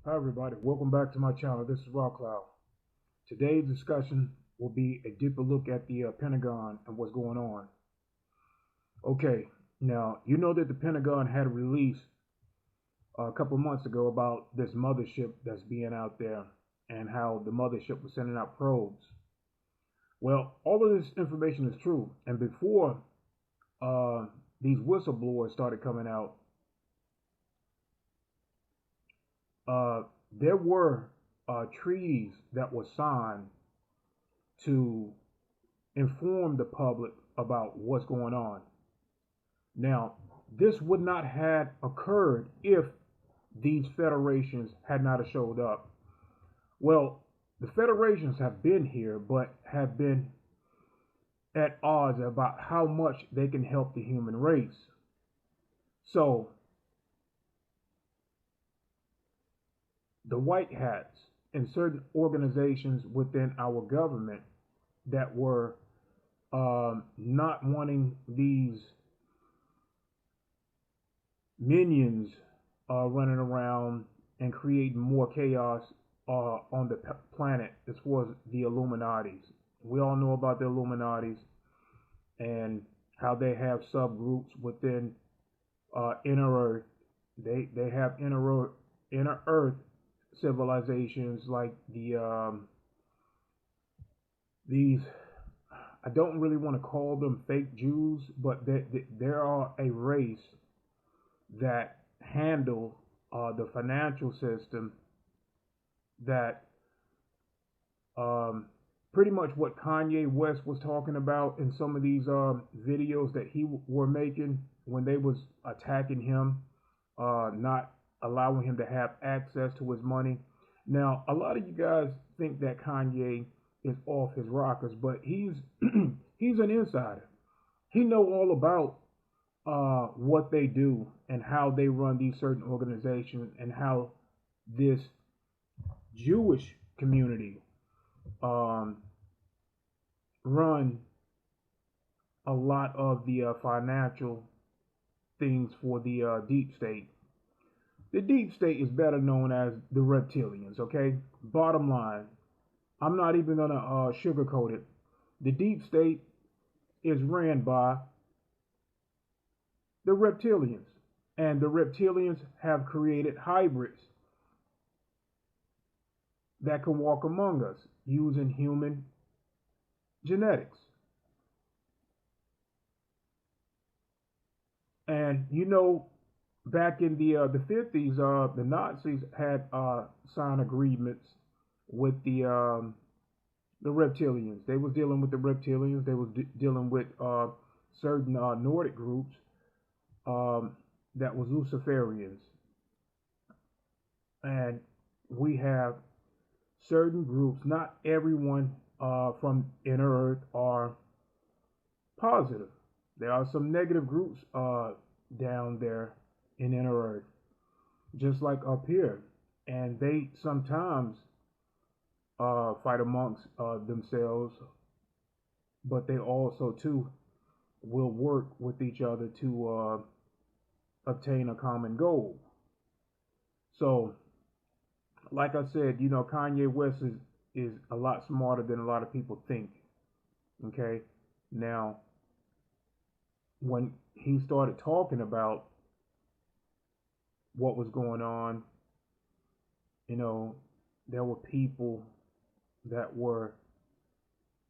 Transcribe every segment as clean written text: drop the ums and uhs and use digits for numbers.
Hi everybody, welcome back to my channel. This is Rock Cloud. Today's discussion will be a deeper look at the Pentagon and what's going on. Okay, now you know that the Pentagon had a release a couple months ago about this mothership that's being out there and how the mothership was sending out probes. Well, all of this information is true, and before uh, these whistleblowers started coming out, uh, there were treaties that were signed to inform the public about what's going on. Now, this would not have occurred if these federations had not showed up. Well, the federations have been here, but have been at odds about how much they can help the human race. So, the white hats and certain organizations within our government that were not wanting these minions running around and creating more chaos on the planet as far as the Illuminatis. We all know about the Illuminatis and how they have subgroups within inner Earth. They have inner Earth civilizations like these. I don't really want to call them fake Jews, but there are a race that handle the financial system that pretty much what Kanye West was talking about in some of these videos that he were making when they was attacking him, not allowing him to have access to his money. Now, a lot of you guys think that Kanye is off his rockers, but he's he's an insider. He know all about what they do and how they run these certain organizations and how this Jewish community um, run a lot of the financial things for the deep state. The deep state is better known as the reptilians, okay? Bottom line, I'm not even going to sugarcoat it. The deep state is ran by the reptilians, and the reptilians have created hybrids that can walk among us using human genetics. And you know, back in the 50s, the Nazis had signed agreements with the reptilians. They was dealing with the reptilians. They was dealing with certain Nordic groups that was Luciferians, and we have certain groups. Not everyone from inner Earth are positive. There are some negative groups down there in inner Earth, just like up here, and they sometimes fight amongst themselves, but they also too will work with each other to obtain a common goal. So, like I said, you know, Kanye West is a lot smarter than a lot of people think. Okay, now when he started talking about what was going on, you know, there were people that were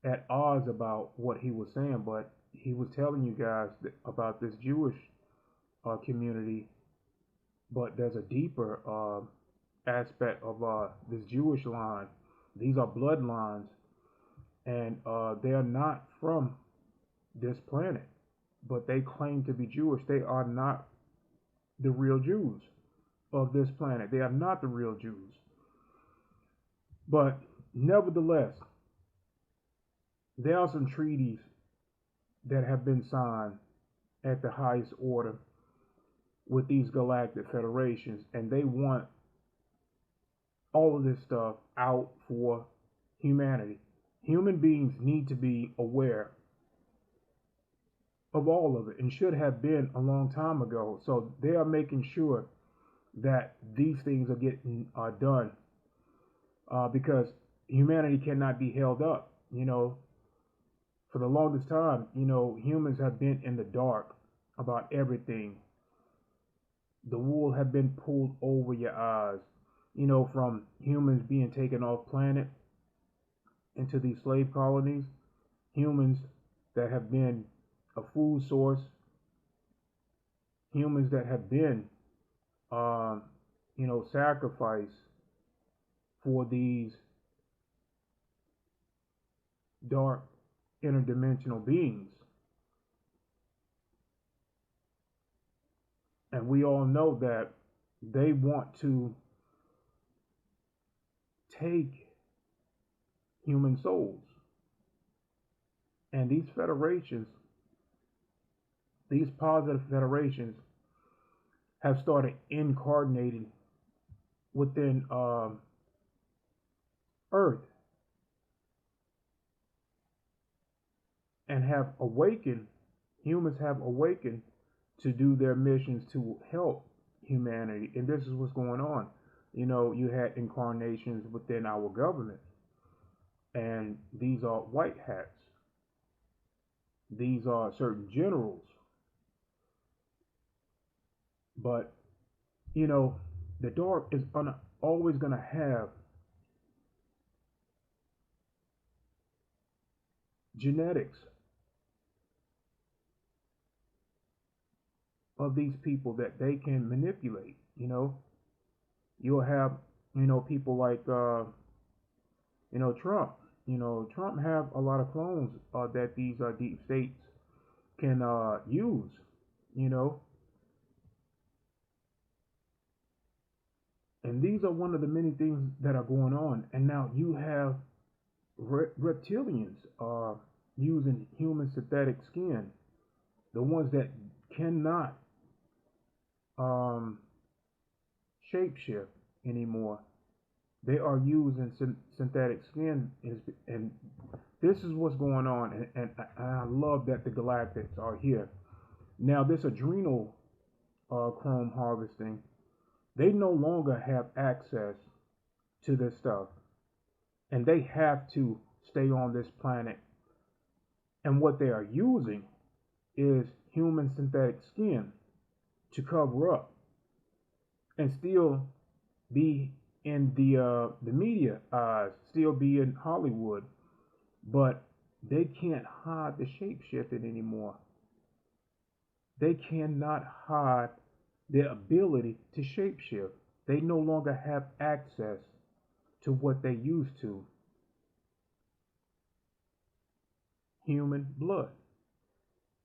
at odds about what he was saying, but he was telling you guys about this Jewish community, but there's a deeper aspect of this Jewish line. These are bloodlines, and they are not from this planet, but they claim to be Jewish. They are not the real Jews of this planet. They are not the real Jews. But nevertheless, there are some treaties that have been signed at the highest order with these galactic federations, and they want all of this stuff out for humanity. Human beings need to be aware of all of it and should have been a long time ago. So they are making sure that these things are getting done, because humanity cannot be held up. For the longest time, humans have been in the dark about everything. The wool have been pulled over your eyes, from humans being taken off planet into these slave colonies, humans that have been a food source, humans that have been, um, sacrificed for these dark interdimensional beings. And we all know that they want to take human souls. And these federations, these positive federations, have started incarnating within Earth and have awakened, humans have awakened to do their missions to help humanity. And this is what's going on. You had incarnations within our government, and these are white hats. These are certain generals. But, the dark is always going to have genetics of these people that they can manipulate. You'll have, people like, Trump. Trump have a lot of clones that these deep states can use. You know, and these are one of the many things that are going on. And now you have reptilians using human synthetic skin, the ones that cannot um, shapeshift anymore. They are using synthetic skin, and this is what's going on. And I love that the galactics are here. Now, this adrenal chrome harvesting, they no longer have access to this stuff, and they have to stay on this planet. And what they are using is human synthetic skin to cover up and still be in the media eyes, still be in Hollywood, but they can't hide the shape shifting anymore. They cannot hide their ability to shapeshift. They no longer have access to what they used to. Human blood.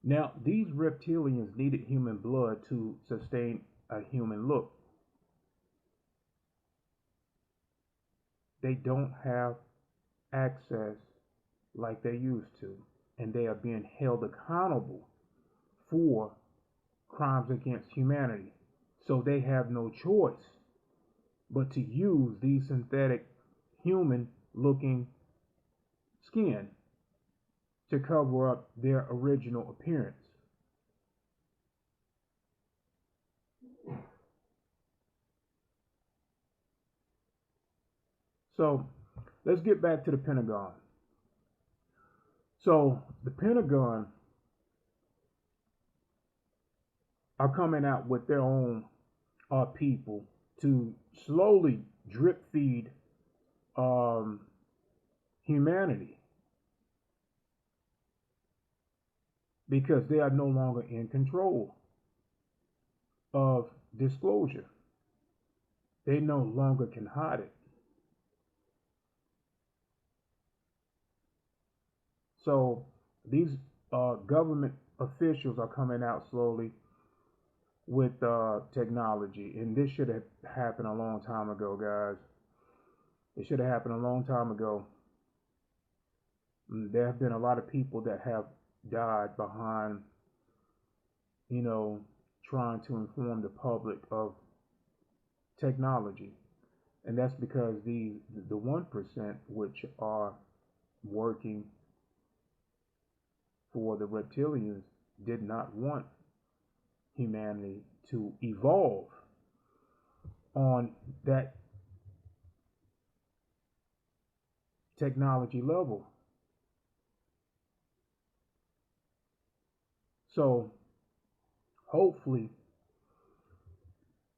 Now, these reptilians needed human blood to sustain a human look. They don't have access like they used to, and they are being held accountable for crimes against humanity. So they have no choice but to use these synthetic human looking skin to cover up their original appearance. So let's get back to the Pentagon. So the Pentagon are coming out with their own people to slowly drip feed um, humanity because they are no longer in control of disclosure. They no longer can hide it. So these government officials are coming out slowly with technology, and this should have happened a long time ago, guys. It should have happened a long time ago. There have been a lot of people that have died behind, you know, trying to inform the public of technology, and that's because the 1%, which are working for the reptilians, did not want humanity to evolve. on that technology level. So hopefully,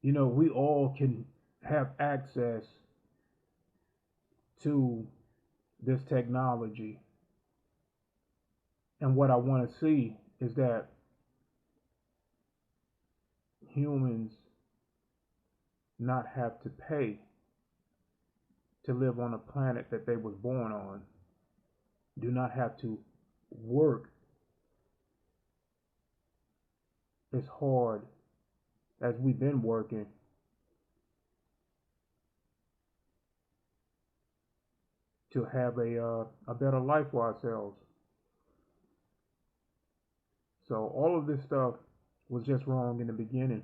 we all can have access to this technology. And what I want to see is that humans not have to pay to live on a planet that they was born on. Do not have to work as hard as we've been working to have a better life for ourselves. So all of this stuff was just wrong in the beginning,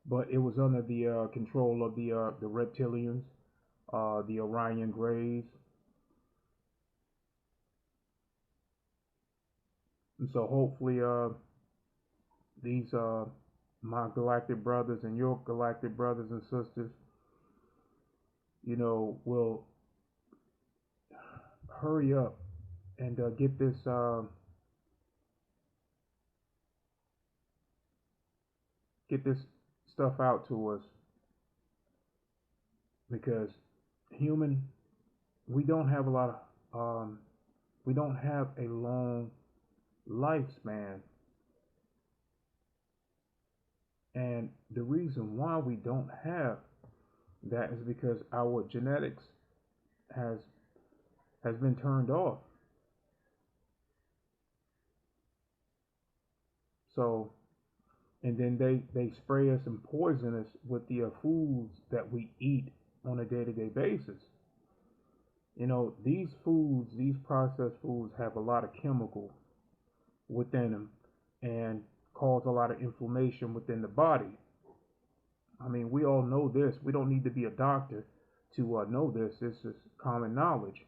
but it was under the control of the reptilians, the Orion Greys, and so hopefully these my galactic brothers and your galactic brothers and sisters, will hurry up and get this stuff out to us, because human we don't have a lot of we don't have a long lifespan, and the reason why we don't have that is because our genetics has has been turned off. So, and then they spray us and poison us with the foods that we eat on a day-to-day basis. These foods, these processed foods, have a lot of chemical within them and cause a lot of inflammation within the body. I mean, we all know this. We don't need to be a doctor to know this. This is common knowledge.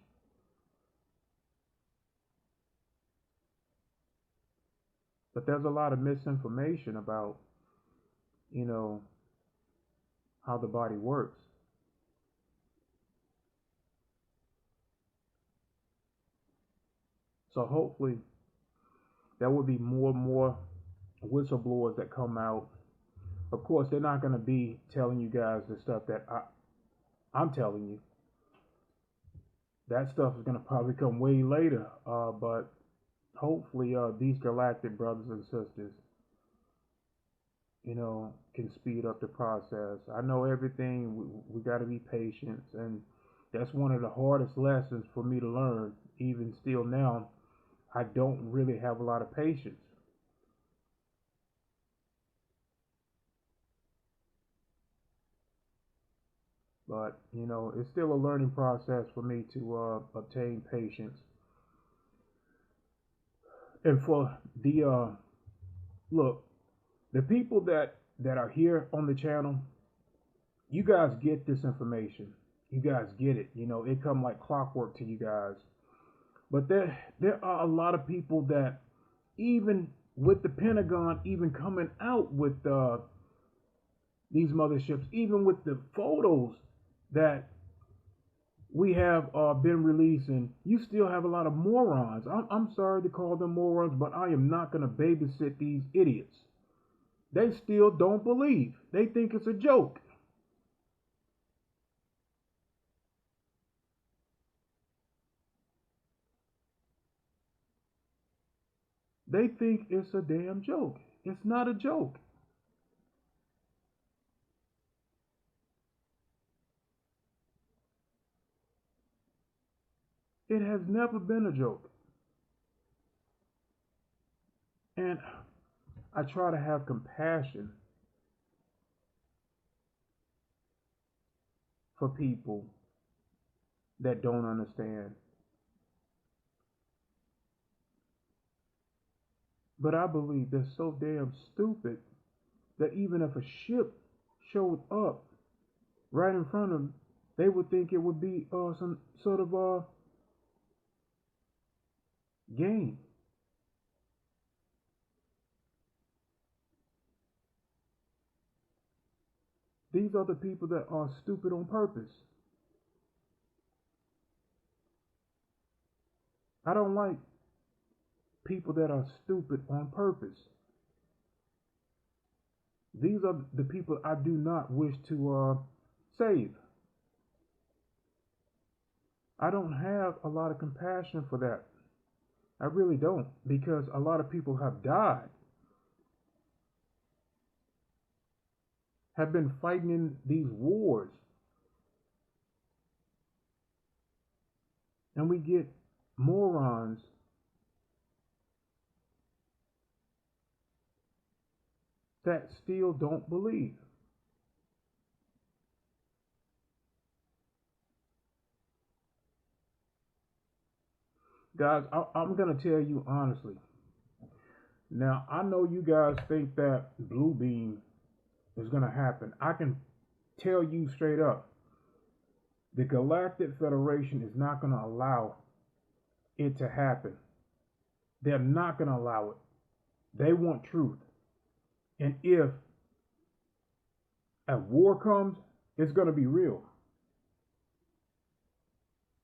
But there's a lot of misinformation about, you know, how the body works. So hopefully there will be more and more whistleblowers that come out. Of course, they're not going to be telling you guys the stuff that I'm telling you. That stuff is going to probably come way later. But hopefully these galactic brothers and sisters, can speed up the process. I know everything. We got to be patient, and that's one of the hardest lessons for me to learn. Even still now, I don't really have a lot of patience. But it's still a learning process for me to obtain patience. And for the look, the people that are here on the channel, you guys get this information. You guys get it. It come like clockwork to you guys. But there are a lot of people that, even with the Pentagon even coming out with these motherships, even with the photos that we have been releasing, you still have a lot of morons. I'm sorry to call them morons, but I am not going to babysit these idiots. They still don't believe. They think it's a joke. They think it's a damn joke. It's not a joke. It has never been a joke. And I try to have compassion for people that don't understand. But I believe they're so damn stupid that even if a ship showed up right in front of them, they would think it would be some sort of game. These are the people that are stupid on purpose. I don't like people that are stupid on purpose. These are the people I do not wish to save. I don't have a lot of compassion for that. I really don't, because a lot of people have died, have been fighting in these wars, and we get morons that still don't believe. Guys, I'm going to tell you honestly. Now, I know you guys think that blue beam is going to happen. I can tell you straight up, the Galactic Federation is not going to allow it to happen. They're not going to allow it. They want truth. And if a war comes, it's going to be real.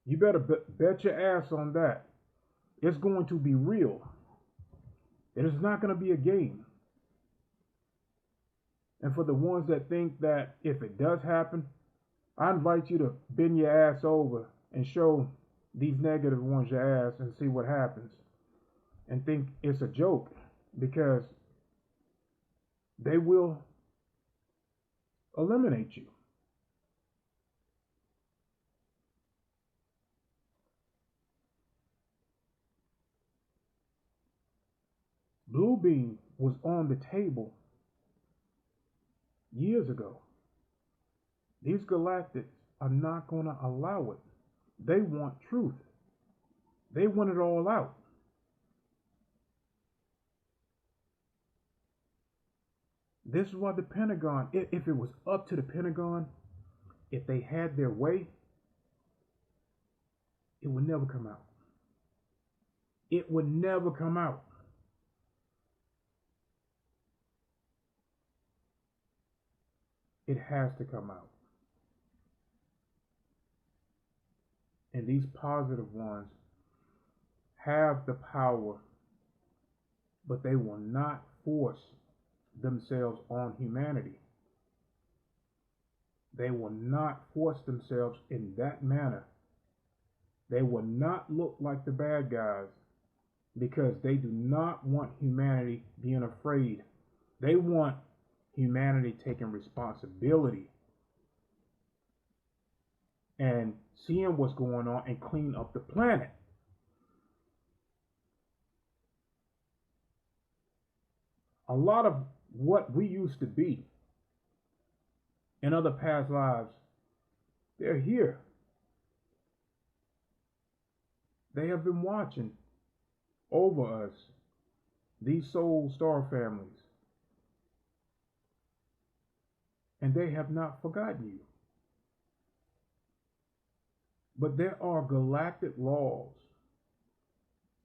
You better bet your ass on that. It's going to be real. It is not going to be a game. And for the ones that think that if it does happen, I invite you to bend your ass over and show these negative ones your ass and see what happens. And think it's a joke, because they will eliminate you. Blue beam was on the table years ago. These galactics are not going to allow it. They want truth. They want it all out. This is why the Pentagon, if it was up to the Pentagon, if they had their way, it would never come out. It would never come out. It has to come out. And these positive ones have the power, but they will not force themselves on humanity. They will not force themselves in that manner. They will not look like the bad guys, because they do not want humanity being afraid. They want humanity taking responsibility and seeing what's going on and clean up the planet. A lot of what we used to be in other past lives, they're here. They have been watching over us, these soul star families, and they have not forgotten you. But there are galactic laws,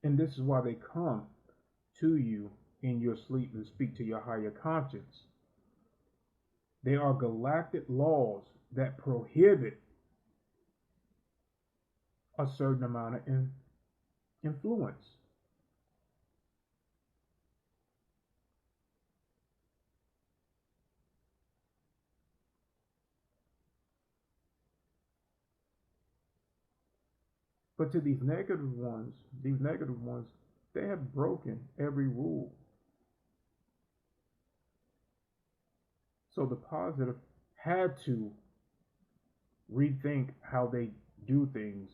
and this is why they come to you in your sleep and speak to your higher conscience. There are galactic laws that prohibit a certain amount of influence. But to these negative ones, they have broken every rule. So the positive had to rethink how they do things.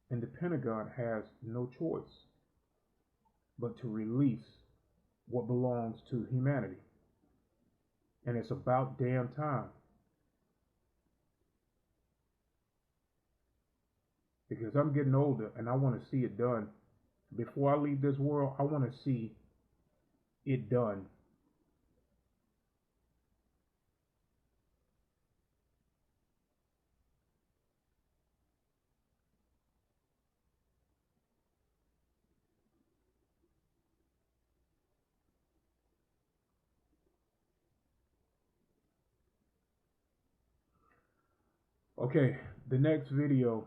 And the Pentagon has no choice but to release what belongs to humanity. And it's about damn time. Because I'm getting older and I want to see it done. Before I leave this world, I want to see it done. Okay, the next video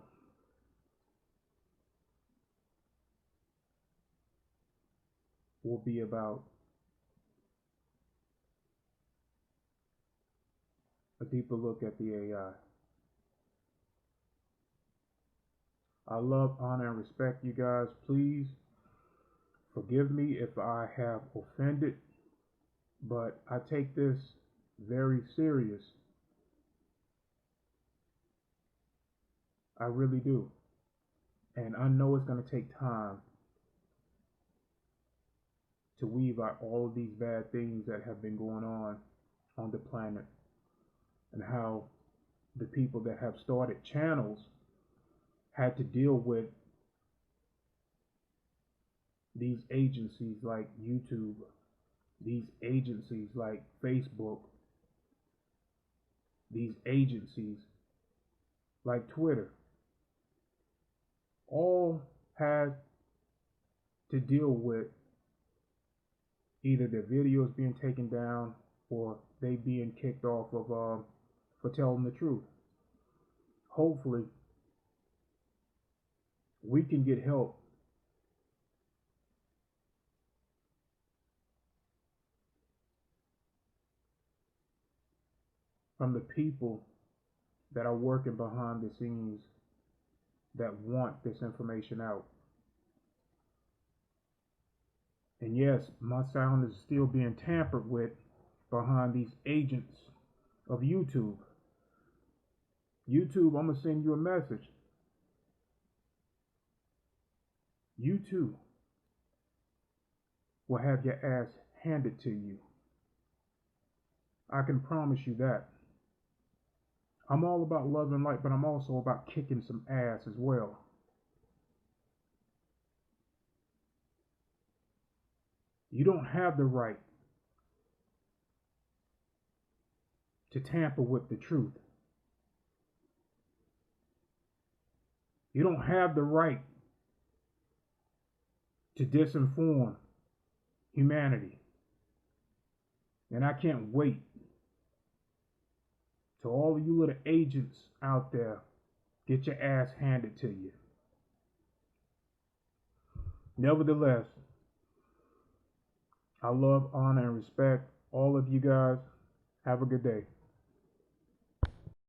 will be about a deeper look at the AI. I love, honor, and respect you guys. Please forgive me if I have offended, but I take this very serious. I really do. And I know it's going to take time to weave out all of these bad things that have been going on the planet, and how the people that have started channels had to deal with these agencies like YouTube, these agencies like Facebook, these agencies like Twitter, all had to deal with either their videos being taken down or they being kicked off of for telling the truth. Hopefully, we can get help from the people that are working behind the scenes that want this information out. And yes, my sound is still being tampered with behind these agents of YouTube. YouTube, I'm going to send you a message. You too will have your ass handed to you. I can promise you that. I'm all about love and light, but I'm also about kicking some ass as well. You don't have the right to tamper with the truth. You don't have the right to disinform humanity. And I can't wait till all of you little agents out there get your ass handed to you. Nevertheless, I love, honor, and respect all of you guys. Have a good day.